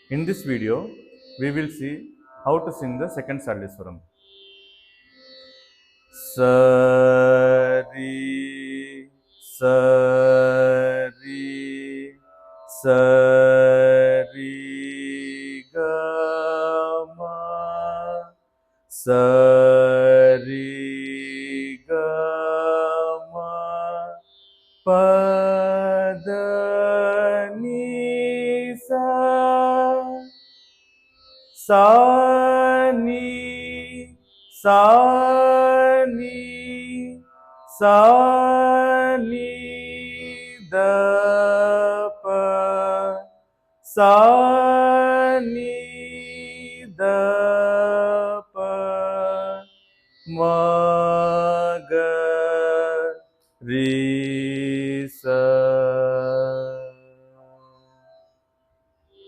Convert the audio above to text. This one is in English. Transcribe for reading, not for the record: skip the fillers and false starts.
In this video, we will see how to sing the second Sarali Swaram. Sari, Sari, Sari, Gama, Sari, Gama, Pada, Ni, Sa, Ni, Sa, Ni, Sa, Ni, Da, Pa, Sa, Ni,